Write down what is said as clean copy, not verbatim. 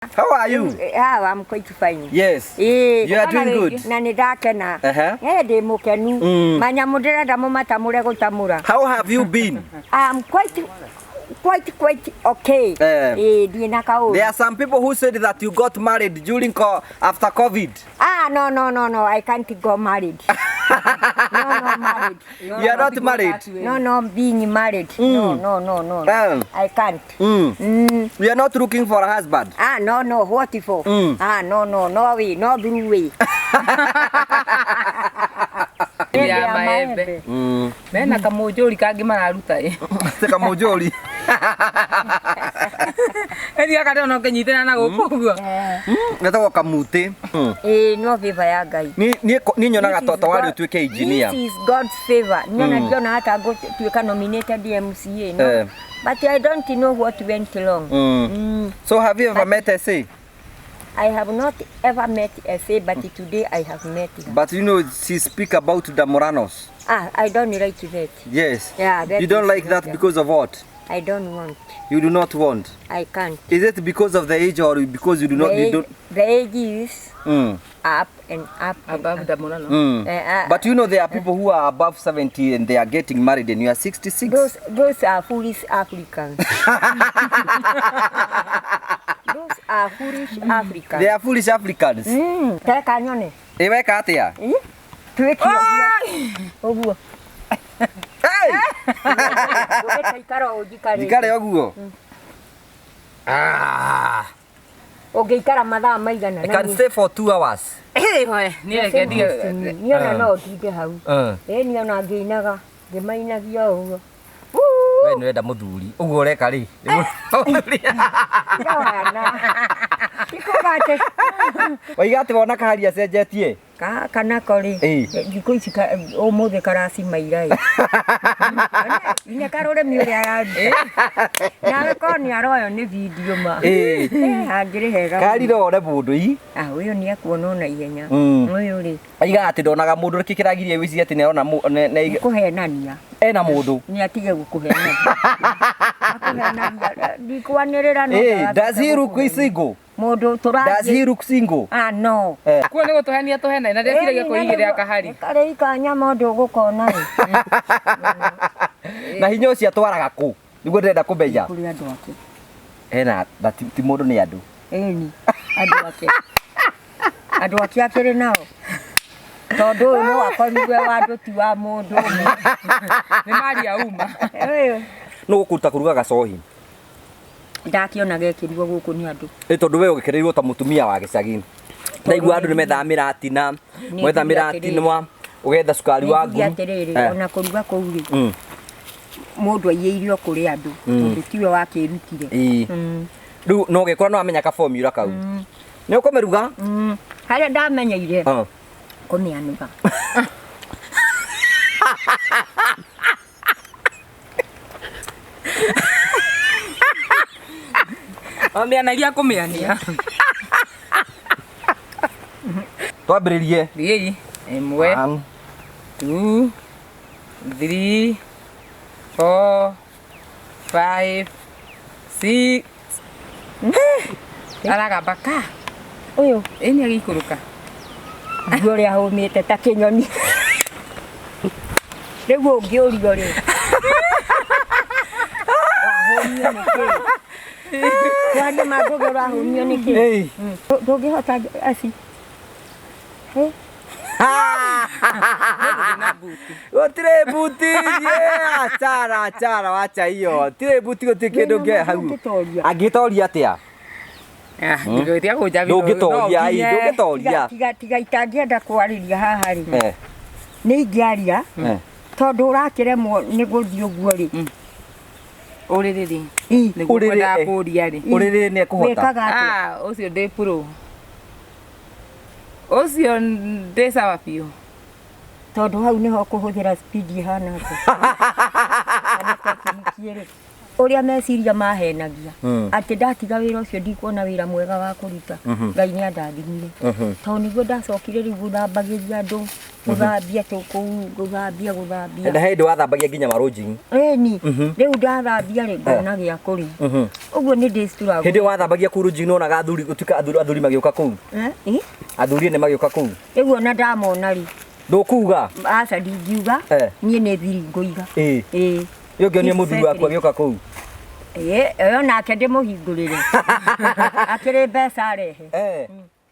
How are you? I'm quite fine. Yes. You are doing good. De mukenu. Manyamudera da mumata murego tamura. How have you been? I'm quite okay. There are some people who said that you got married during after COVID. No. I can't go married. No, married. You are not married? No, being married. No. I can't. You are not looking for a husband? No. What for? No way. No blue way. Ya maembe. Mena kamujoli kangi mararuta kamujoli. Eri akade no kenyitena na gukuguo. Ngetagwo kamute. No favor ya Ngai. Ni nyonaga toto wari utuike engineer. This is God's favor. Niona hata go tuika nominated MCA, no. But I don't know what went wrong. So have you ever met SA? I have not ever met SA, but today I have met her. But you know, she speak about the Moranos. I don't like that. Yes. Yeah. You don't like that because of what? I don't want. You do not want? I can't. Is it because of the age or because you do not? The age is up and up. Above the Morano. But you know, there are people who are above 70 and they are getting married and you are 66. Those are foolish Africans. Those are foolish Africans. They are foolish Africans. Teka nyone. Eweka atia? Tuweki oguo. Hey! Jikare oguo. Ogeikara mathaa maigana. I can stay for 2 hours. Niona no ndige hau. Niona ngeinaga, ngemainagia uguo. We nĩ wenda mũthuri. Ũguo ũreka rĩ. Waiga atĩ wona kahari acenjetie? Kana kori. Thikũ ici ũmũthĩ karacimaira ĩ. Nĩ karore mĩũrĩ araruta. Nawe koni aroyo nĩ video ma. Hangĩrĩ hega. Karirore mũndũ ii. Ũyũ nĩ akuona na ihenya. Ũyũ rĩ. Waiga atĩ ndonaga mũndũ rĩkĩ kĩragirie wĩcirie atĩ nĩarona kũhenania. Ena mũndũ. Nĩ atige gũkũhenania. Ndikwanĩrĩra no. Does he look single? Mũndũ tũrathiĩ. Does he look single? No. Kuo nĩ gũtũhenia tũhena na ndĩciragia kũigĩrĩra kahari. Karĩ kanya mũndũ ũgũkona ĩ. Na hinya ũcio atwaraga kũ? Nĩguo ndĩrenda kũmenya. Kũrĩ andũ ake. Ena ti mũndũ nĩ andũ. Ĩni. Andũ ake. Andũ ake akĩrĩ nao. Tondũ ũyũ no akorirwe wa andũ ti wa mũndũ ũmwe. Nĩ mari auma. No gũkũruta kũruga gacohi. Ndakiona gekĩrirwo gũkũ nĩ andũ. Tondũ we ũgĩkereirwo ta mũtumia wa gĩcagi. Ndaigua andũ nĩ methamĩra atina, mwethamĩra atinwa, ũgetha cukari wa nguru. Atĩrĩrĩ, ona kũruga kũu rĩ. Mũndũ aiyĩirio kũrĩ andũ. Tondũ tiwe wakĩrutire. Rĩu no ũgĩkora no amenya ka formula kau. Nĩ ũkũmĩruga? Harĩa ndamenyeire. Kũmĩanuga. Omianagia kũmĩania. Twambĩrĩrie. Thiĩ. 1 2 3 4 5 6 Aragamba ka. Ũyũ nĩ agĩikũrũka. Nguo rĩa aumite ta kĩnyoni. Rĩu ũngĩũrio rĩ. Wahũmio nĩkĩ? Kwani magũgũ wahũmio nĩkĩ? Ndũngĩhota aci. Gũtirĩ buti. Achara wacha hiyo. Tirĩ buti gũtirĩ kĩndũ kĩ hau. Angĩtoria atĩa? Ndũngĩtoria. Tiga itangĩenda kwarĩria haha rĩ. Nĩ ingĩaria. Tondũ ũrakĩremwo nĩ gũthiĩ ũguo rĩ. Ũrĩrĩ rĩ. Nĩguo kwenda kũria rĩ. Ũrĩrĩ nĩ ekũhota. Ũcio ndĩ pro. Ũcio ndĩ sawa biũ. Tondũ hau nĩho kũhũthĩra speed ihana atĩa. uria meciria mahenagia ati ndatiga wira ucio ndikuona wira mwega wa kuruta ngai ni andathimire to niguo ndacokire riu guthambagiria andu guthambia tuku guthambia na hindi wathambagia nginya marunji ni riu ndathambia ri ngona gia kuri uguo ni ndicituraga hindi wathambagia kurunji no naga athuri gutuka athuri magiuka kuu athuri ni magiuka kuu riu ona ndamona ri ndukuga aca ndingiuga nie ni thiri nguiga yo ngionie muthuri wakwa agioka kuu oyo nake ndimuhingurire akiri mbeca arehe